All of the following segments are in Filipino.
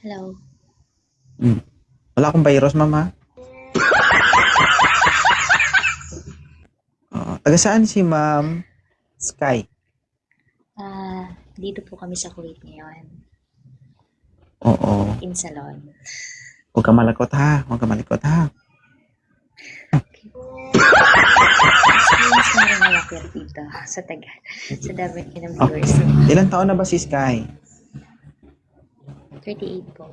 Hello. Hmm. Wala akong virus, ma'am, ha? Oo. Taga saan si Ma'am Sky? Dito po kami sa Kuwait ngayon. Oo. In salon. Huwag ka malakot, ha? Huwag ka malikot, ha? Experience ko na rin malapit dito sa Tagal. Sa dami ng viewers. Ilan taon na ba si Sky? 38 po.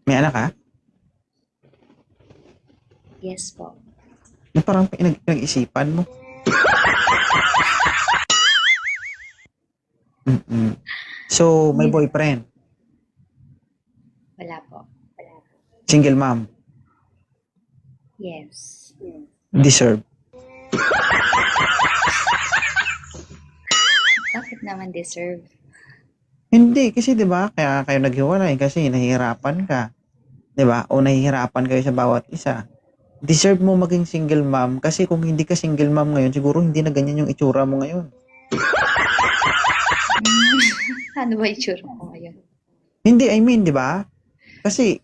May anak ka? Yes po. Yung parang pinag-isipan mo. Mm-mm. So, may boyfriend? Wala po. Single mom? Yes. Deserve? Bakit naman deserve? Hindi, kasi 'di ba? Kaya kayo naghiwalay kasi nahihirapan ka. 'Di ba? O nahihirapan kayo sa bawat isa. Deserve mo maging single mom kasi kung hindi ka single mom ngayon, siguro hindi na ganyan yung itsura mo ngayon. Ano ba itsura ko ngayon? Hindi, I mean, 'di ba? Kasi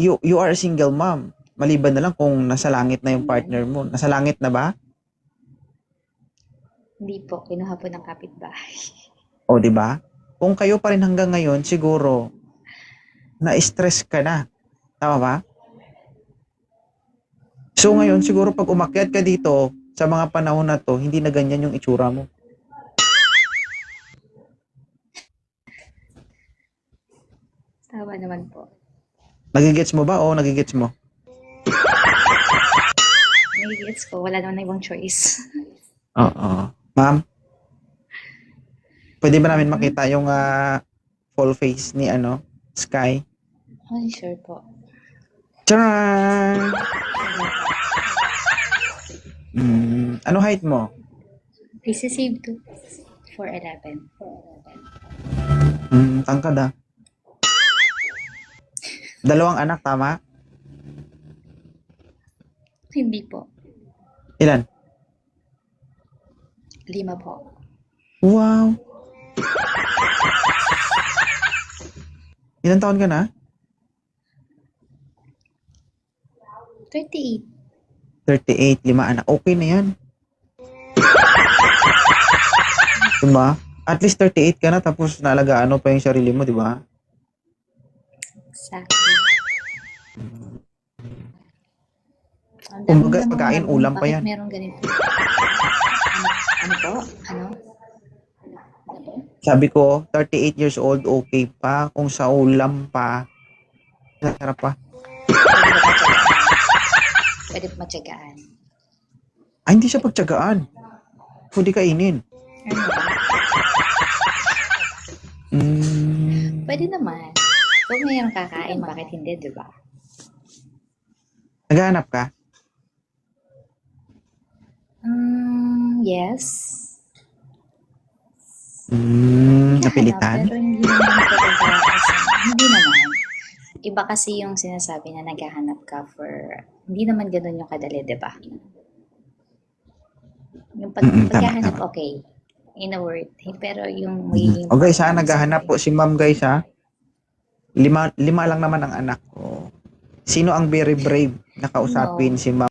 you are a single mom. Maliban na lang kung nasa langit na yung partner mo. Nasa langit na ba? Hindi po. Kinuha po ng kapitbahay. O 'di ba? Kung kayo pa rin hanggang ngayon, siguro na-stress ka na. Tama ba? So ngayon, siguro pag umakyat ka dito, sa mga panahon na to, hindi na ganyan yung itsura mo. Tama naman po. Nagigets mo ba o nagigets mo? Nagigits ko. Wala naman na ibang choice. Oo. Ma'am, pwede ba namin makita yung full face ni Sky? Ay, sure po. Charan! Ano height mo? Isisave to 4'11". Tangkad ah. Dalawang anak, tama? Hindi po. Ilan? 5 po. Wow! Ilan taon ka na? 38. 38, 5 anak. Okay na yan. Diba? At least 38 ka na tapos naalagaan mo pa yung sarili mo, diba? Exactly. Ang dami Kumbaga, namang pagkain, tanong, ulam pa bakit yan. meron ganito? Ano po? Ano? Sabi ko, 38 years old, okay pa. Kung sa ulam pa, sarap pa. Pwede pa matyagaan. Ay, hindi siya pagtyagaan. Pwede kainin. Ano ba? Pwede naman. Kung mayroong kakain, bakit hindi, di ba? Naghahanap ka? Yes. Napilitan? Pero hindi naman talaga kasi, hindi naman. Iba kasi yung sinasabi na naghahanap ka for, hindi naman ganun yung kadali, di ba? Yung paghahanap, Tama. okay. In a word. Pero yung magiging Okay, saan partner, naghahanap po si ma'am, guys, ha? 5 lang naman ang anak ko. Sino ang very brave na kausapin No. si ma'am?